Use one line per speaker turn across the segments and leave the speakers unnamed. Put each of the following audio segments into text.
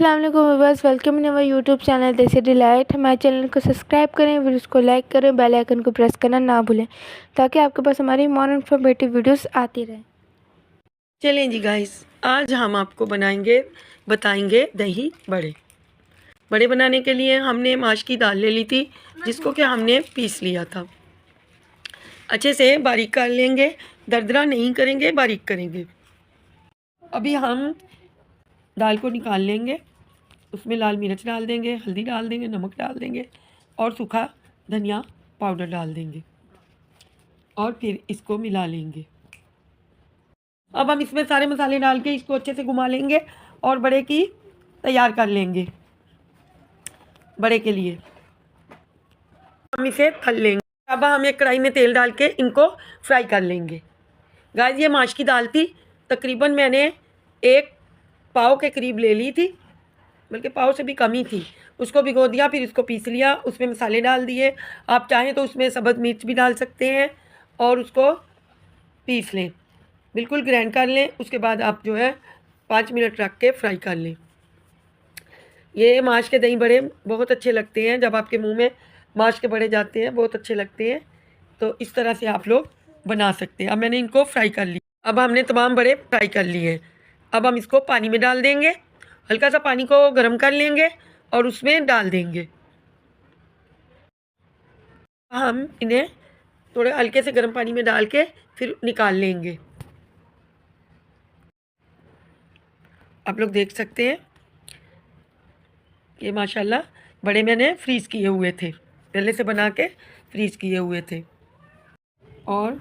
अस्सलाम वालेकुम viewers, welcome in our YouTube channel देसी डिलाइट। हमारे चैनल को सब्सक्राइब करें, वीडियोस को लाइक करें, बेल आइकन को प्रेस करना ना भूलें ताकि आपके पास हमारी मोर इन्फॉर्मेटिव वीडियोस आती रहें।
चलें जी गाइस, आज हम आपको बताएंगे दही बड़े। बड़े बनाने के लिए हमने माश की दाल ले ली थी, जिसको कि हमने पीस लिया था। अच्छे से बारीक कर लेंगे, दरदरा नहीं करेंगे, बारीक करेंगे। अभी हम दाल को निकाल लेंगे, उसमें लाल मिर्च डाल देंगे, हल्दी डाल देंगे, नमक डाल देंगे और सूखा धनिया पाउडर डाल देंगे और फिर इसको मिला लेंगे। अब हम इसमें सारे मसाले डाल के इसको अच्छे से घुमा लेंगे और बड़े की तैयार कर लेंगे। बड़े के लिए हम इसे तल लेंगे। अब हम एक कढ़ाई में तेल डाल के इनको फ्राई कर लेंगे। गाइस, ये माश की दाल थी, तकरीबन मैंने 1 पाव के करीब ले ली थी, बल्कि पाव से भी कम ही थी। उसको भिगो दिया, फिर इसको पीस लिया, उसमें मसाले डाल दिए। आप चाहें तो उसमें सब्ज़ मिर्च भी डाल सकते हैं और उसको पीस लें, बिल्कुल ग्राइंड कर लें। उसके बाद आप जो है 5 मिनट रख के फ्राई कर लें। ये माश के दही बड़े बहुत अच्छे लगते हैं, जब आपके मुंह में माश के बड़े जाते हैं बहुत अच्छे लगते हैं। तो इस तरह से आप लोग बना सकते हैं। अब मैंने इनको फ्राई कर लिया। अब हमने तमाम बड़े फ्राई कर लिए हैं। अब हम इसको पानी में डाल देंगे, हल्का सा पानी को गर्म कर लेंगे और उसमें डाल देंगे। हम इन्हें थोड़े हल्के से गर्म पानी में डाल के फिर निकाल लेंगे। आप लोग देख सकते हैं ये माशाल्लाह बड़े मैंने फ्रीज़ किए हुए थे, पहले से बना के फ्रीज़ किए हुए थे। और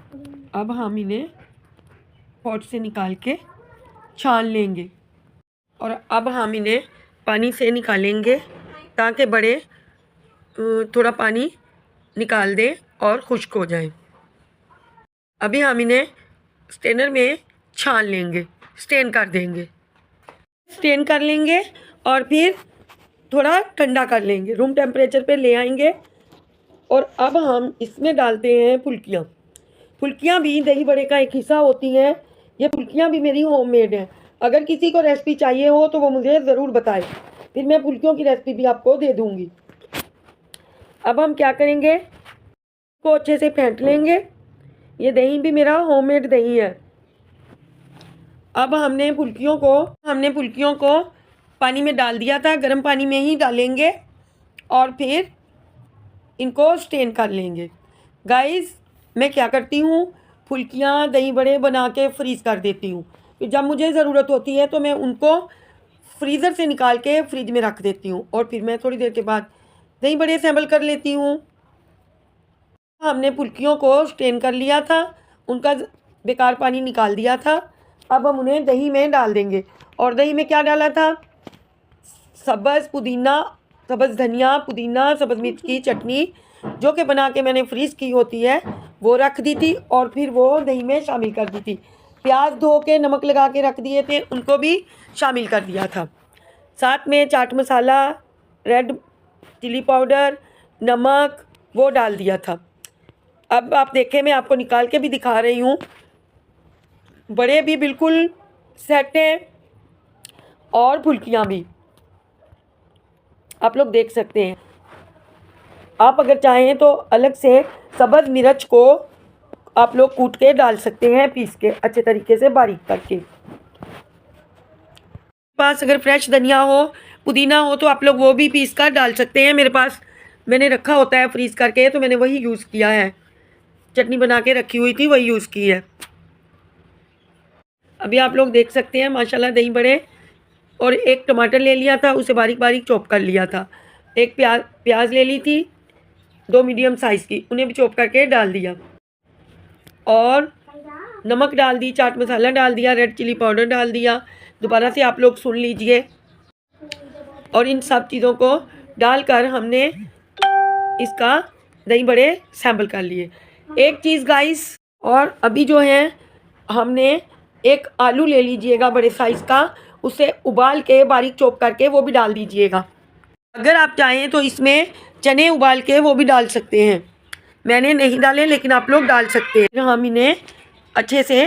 अब हम इन्हें पॉट से निकाल के छान लेंगे और अब हम इन्हें पानी से निकालेंगे ताकि बड़े थोड़ा पानी निकाल दें और खुश्क हो जाएं। अभी हम इन्हें स्ट्रेनर में छान लेंगे, स्ट्रेन कर देंगे। स्ट्रेन कर लेंगे और फिर थोड़ा ठंडा कर लेंगे, रूम टेम्परेचर पे ले आएंगे। और अब हम इसमें डालते हैं फुल्कियाँ। फुल्कियाँ भी दही बड़े का एक हिस्सा होती हैं। ये फुल्कियाँ भी मेरी होममेड हैं। अगर किसी को रेसिपी चाहिए हो तो वो मुझे ज़रूर बताए, फिर मैं फुल्कियों की रेसिपी भी आपको दे दूँगी। अब हम क्या करेंगे, इसको अच्छे से फेंट लेंगे। ये दही भी मेरा होममेड दही है। अब हमने फुल्कियों को पानी में डाल दिया था, गर्म पानी में ही डालेंगे और फिर इनको स्टेन कर लेंगे। गाइस, मैं क्या करती हूँ, फुल्कियाँ दही बड़े बना के फ्रीज़ कर देती हूँ। फिर जब मुझे ज़रूरत होती है तो मैं उनको फ्रीज़र से निकाल के फ्रिज में रख देती हूँ और फिर मैं थोड़ी देर के बाद दही बड़े असेंबल कर लेती हूँ। हमने फुल्कियों को स्टेन कर लिया था, उनका बेकार पानी निकाल दिया था। अब हम उन्हें दही में डाल देंगे। और दही में क्या डाला था, सब्ज़ धनिया, पुदीना, सब्ज़ मिर्च की चटनी जो कि बना के मैंने फ्रीज़ की होती है वो रख दी थी और फिर वो दही में शामिल कर दी थी। प्याज धो के नमक लगा के रख दिए थे, उनको भी शामिल कर दिया था। साथ में chaat masala, red chilli powder, नमक वो डाल दिया था। अब आप देखें, मैं आपको निकाल के भी दिखा रही हूँ। बड़े भी बिल्कुल सेट हैं और फुल्कियाँ भी आप लोग देख सकते हैं। आप अगर चाहें तो अलग से सब्ज़ मिर्च को आप लोग कूट के डाल सकते हैं, पीस के अच्छे तरीके से बारीक करके। पास अगर फ्रेश धनिया हो, पुदीना हो तो आप लोग वो भी पीस कर डाल सकते हैं। मेरे पास मैंने रखा होता है फ्रीज़ करके, तो मैंने वही यूज़ किया है। चटनी बना के रखी हुई थी, वही यूज़ की है। अभी आप लोग देख सकते हैं माशाल्लाह दही बड़े। और एक टमाटर ले लिया था, उसे बारीक बारीक चॉप कर लिया था। एक प्याज ले ली थी 2 मीडियम साइज़ की, उन्हें भी चॉप करके डाल दिया और नमक डाल दी, चाट मसाला डाल दिया, रेड चिली पाउडर डाल दिया। दोबारा से आप लोग सुन लीजिए। और इन सब चीज़ों को डालकर हमने इसका दही बड़े सैम्पल कर लिए। एक चीज़ गाइस, और अभी जो है हमने एक आलू ले लीजिएगा बड़े साइज़ का, उसे उबाल के बारीक चॉप करके वो भी डाल दीजिएगा। अगर आप चाहें तो इसमें चने उबाल के वो भी डाल सकते हैं। मैंने नहीं डाले, लेकिन आप लोग डाल सकते हैं। हम इन्हें अच्छे से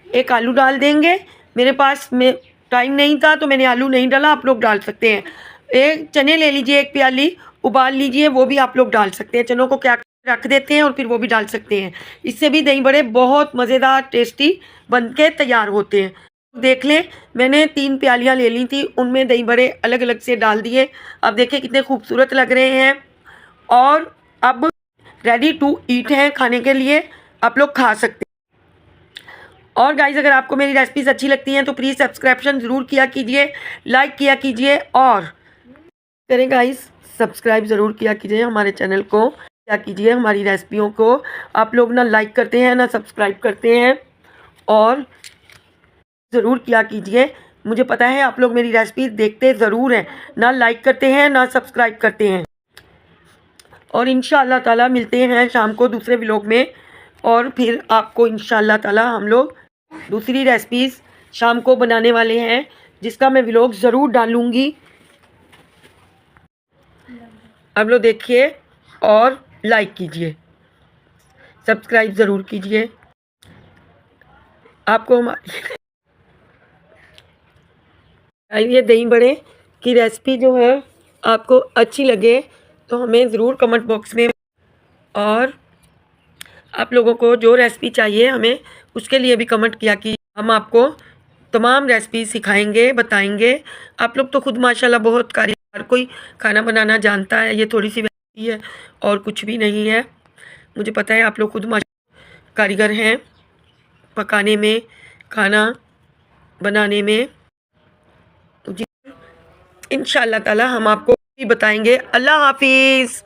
एक आलू डाल देंगे। मेरे पास में टाइम नहीं था तो मैंने आलू नहीं डाला, आप लोग डाल सकते हैं। एक चने ले लीजिए, 1 प्याली उबाल लीजिए, वो भी आप लोग डाल सकते हैं। चनों को क्या रख देते हैं और फिर वो भी डाल सकते हैं। इससे भी दही बड़े बहुत मज़ेदार टेस्टी बन के तैयार होते हैं। देख लें, मैंने 3 प्यालियाँ ले ली थी, उनमें दही बड़े अलग अलग से डाल दिए। अब देखिए कितने खूबसूरत लग रहे हैं और अब रेडी टू ईट हैं, खाने के लिए आप लोग खा सकते हैं। और गाइस, अगर आपको मेरी रेसिपीज़ अच्छी लगती हैं तो प्लीज़ सब्सक्रिप्शन ज़रूर किया कीजिए, लाइक किया कीजिए और करें गाइस, सब्सक्राइब ज़रूर किया कीजिए हमारे चैनल को, क्या कीजिए हमारी रेसिपियों को। आप लोग ना लाइक करते हैं ना सब्सक्राइब करते हैं, और ज़रूर किया कीजिए। मुझे पता है आप लोग मेरी रेसिपी देखते ज़रूर हैं, ना लाइक करते हैं ना सब्सक्राइब करते हैं। और इंशाअल्लाह ताला मिलते हैं शाम को दूसरे व्लॉग में, और फिर आपको इंशाअल्लाह ताला हम लोग दूसरी रेसिपीज़ शाम को बनाने वाले हैं, जिसका मैं व्लॉग ज़रूर डालूँगी। अब लोग देखिए और लाइक कीजिए, सब्सक्राइब ज़रूर कीजिए। आपको हमारी ये दही बड़े की रेसिपी जो है आपको अच्छी लगे तो हमें ज़रूर कमेंट बॉक्स में, और आप लोगों को जो रेसिपी चाहिए हमें उसके लिए भी कमेंट किया कि हम आपको तमाम रेसिपी सिखाएंगे, बताएंगे। आप लोग तो खुद माशाल्लाह बहुत कारीगर, कोई खाना बनाना जानता है। ये थोड़ी सी रेसिपी है और कुछ भी नहीं है। मुझे पता है आप लोग खुद माशाल्लाह कारीगर हैं पकाने में, खाना बनाने में। तो जी इंशाअल्लाह ताला हम आपको भी बताएंगे। अल्लाह हाफिज़।